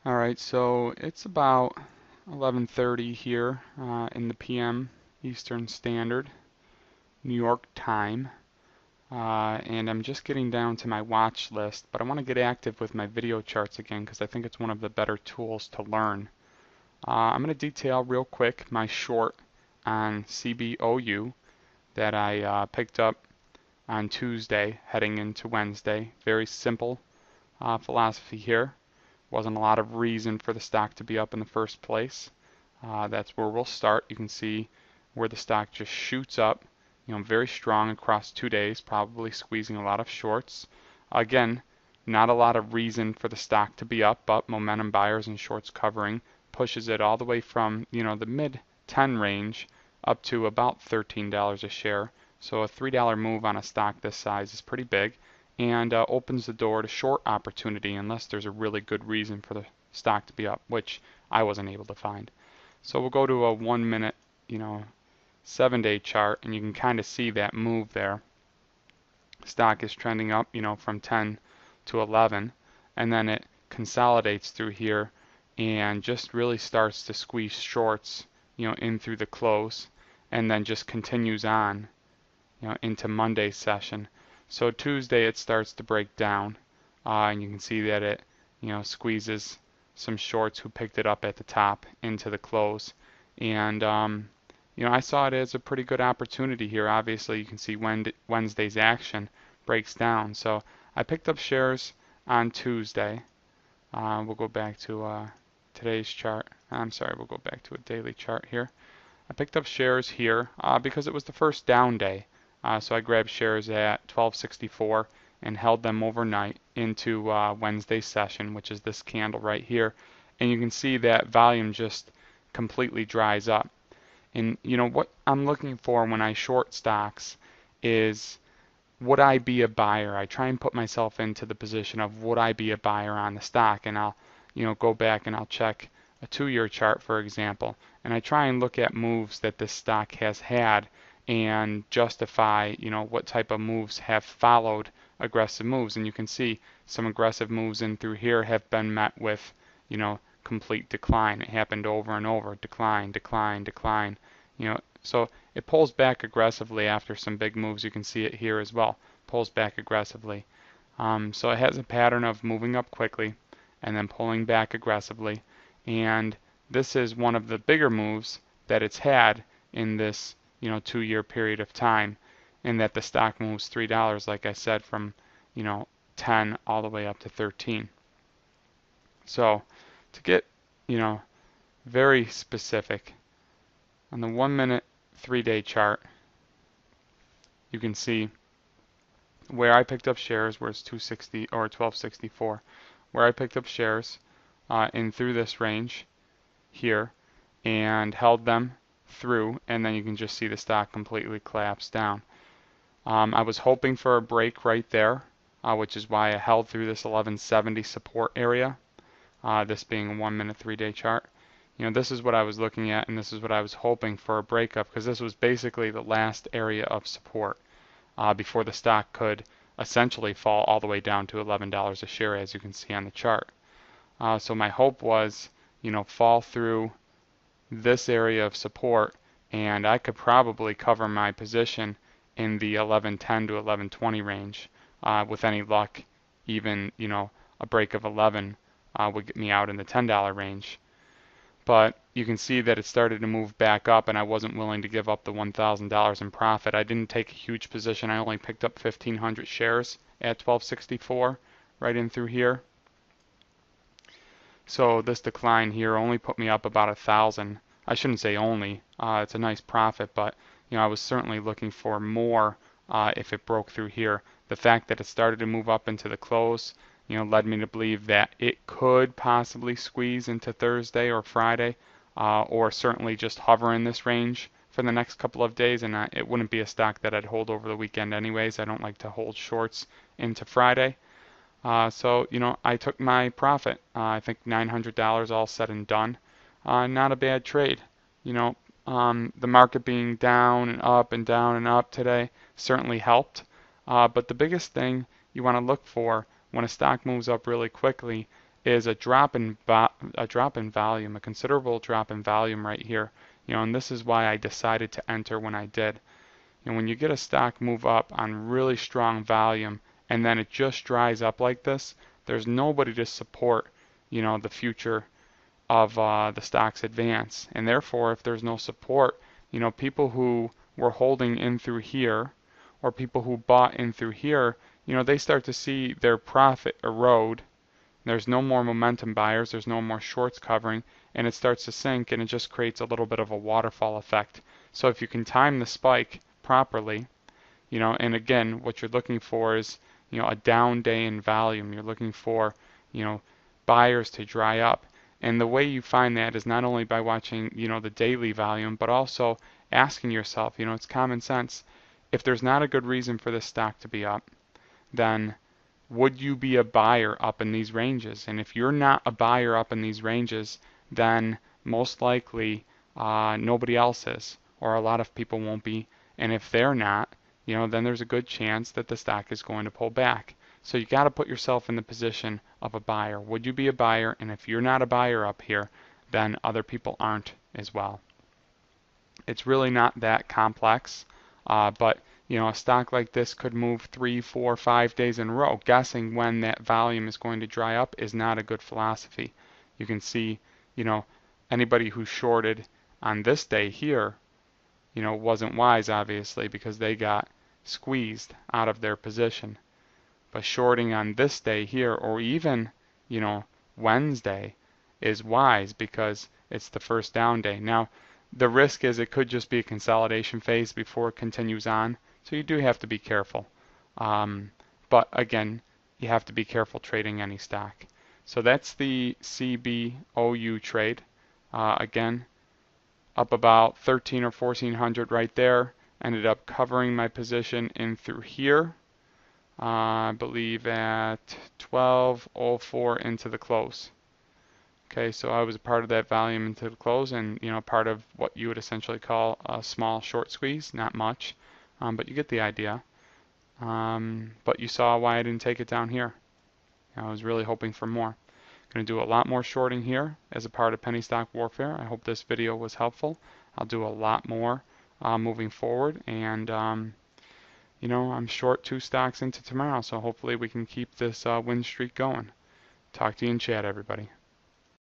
Alright, so it's about 11:30 here in the PM Eastern Standard, New York time. And I'm just getting down to my watch list, but I want to get active with my video charts again because I think it's one of the better tools to learn. I'm going to detail real quick my short on CBOU that I picked up on Tuesday heading into Wednesday. Very simple philosophy here. Wasn't a lot of reason for the stock to be up in the first place. That's where we'll start. You can see where the stock just shoots up, very strong across 2 days, probably squeezing a lot of shorts. Again, not a lot of reason for the stock to be up, but momentum buyers and shorts covering pushes it all the way from, the mid 10 range up to about $13 a share. So a $3 move on a stock this size is pretty big and opens the door to short opportunity unless there's a really good reason for the stock to be up, which I wasn't able to find. So we'll go to a 1 minute, 7-day chart, and you can kind of see that move there. Stock is trending up, from 10 to 11, and then it consolidates through here and just really starts to squeeze shorts, in through the close, and then just continues on, into Monday's session. So Tuesday it starts to break down, and you can see that it, squeezes some shorts who picked it up at the top into the close. And I saw it as a pretty good opportunity here. Obviously, you can see Wednesday's action breaks down. So I picked up shares on Tuesday. We'll go back to today's chart. I'm sorry, we'll go back to a daily chart here. I picked up shares here because it was the first down day. So I grabbed shares at 1264 and held them overnight into Wednesday's session, which is this candle right here. And you can see that volume just completely dries up. And what I'm looking for when I short stocks is, would I be a buyer? I try and put myself into the position of, would I be a buyer on the stock? And I'll go back and I'll check a 2-year chart, for example, and I try and look at moves that this stock has had and justify, what type of moves have followed aggressive moves. And you can see some aggressive moves in through here have been met with, complete decline. It happened over and over, decline, decline, decline. So it pulls back aggressively after some big moves. You can see it here as well, pulls back aggressively. So it has a pattern of moving up quickly and then pulling back aggressively. And this is one of the bigger moves that it's had in this 2-year period of time, in that the stock moves $3, like I said, from 10 all the way up to 13. So to get very specific, on the 1-minute 3-day chart, you can see where I picked up shares, where it's 260 or 1264, where I picked up shares in through this range here and held them through, and then you can just see the stock completely collapse down. I was hoping for a break right there, which is why I held through this 1170 support area, this being a 1-minute 3-day chart. This is what I was looking at, and this is what I was hoping for a breakup, because this was basically the last area of support before the stock could essentially fall all the way down to $11 a share, as you can see on the chart. So my hope was, fall through this area of support, and I could probably cover my position in the 1110 to 1120 range. With any luck, even a break of 11 would get me out in the $10 range. But you can see that it started to move back up, and I wasn't willing to give up the $1,000 in profit. I didn't take a huge position. I only picked up 1,500 shares at 1264 right in through here. So this decline here only put me up about 1,000. I shouldn't say only. It's a nice profit, but I was certainly looking for more if it broke through here. The fact that it started to move up into the close, led me to believe that it could possibly squeeze into Thursday or Friday, or certainly just hover in this range for the next couple of days. And it wouldn't be a stock that I'd hold over the weekend anyways. I don't like to hold shorts into Friday. So I took my profit. I think $900 all said and done. Not a bad trade. The market being down and up and down and up today certainly helped. But the biggest thing you want to look for when a stock moves up really quickly is a drop in drop in volume, a considerable drop in volume right here. And this is why I decided to enter when I did. And when you get a stock move up on really strong volume and then it just dries up like this, there's nobody to support, the future of the stock's advance. And therefore, if there's no support, people who were holding in through here or people who bought in through here, they start to see their profit erode. There's no more momentum buyers, there's no more shorts covering, and it starts to sink and it just creates a little bit of a waterfall effect. So if you can time the spike properly, and again, what you're looking for is, a down day in volume. You're looking for, buyers to dry up. And the way you find that is not only by watching, the daily volume, but also asking yourself, it's common sense. If there's not a good reason for this stock to be up, then would you be a buyer up in these ranges? And if you're not a buyer up in these ranges, then most likely nobody else is, or a lot of people won't be. And if they're not, then there's a good chance that the stock is going to pull back. So you got to put yourself in the position of a buyer. Would you be a buyer? And if you're not a buyer up here, then other people aren't as well. It's really not that complex, but a stock like this could move 3, 4, 5 days in a row. Guessing when that volume is going to dry up is not a good philosophy. You can see, anybody who shorted on this day here, wasn't wise, obviously, because they got squeezed out of their position. But shorting on this day here, or even, Wednesday, is wise because it's the first down day. Now, the risk is it could just be a consolidation phase before it continues on, so you do have to be careful. But again, you have to be careful trading any stock. So that's the CBOU trade. Again, up about 13 or 1400 right there. Ended up covering my position in through here. I believe at 12:04 into the close. Okay, so I was a part of that volume into the close, and part of what you would essentially call a small short squeeze. Not much, but you get the idea. But you saw why I didn't take it down here. I was really hoping for more. Going to do a lot more shorting here as a part of penny stock warfare. I hope this video was helpful. I'll do a lot more moving forward, and I'm short 2 stocks into tomorrow, so hopefully we can keep this win streak going. Talk to you in chat, everybody.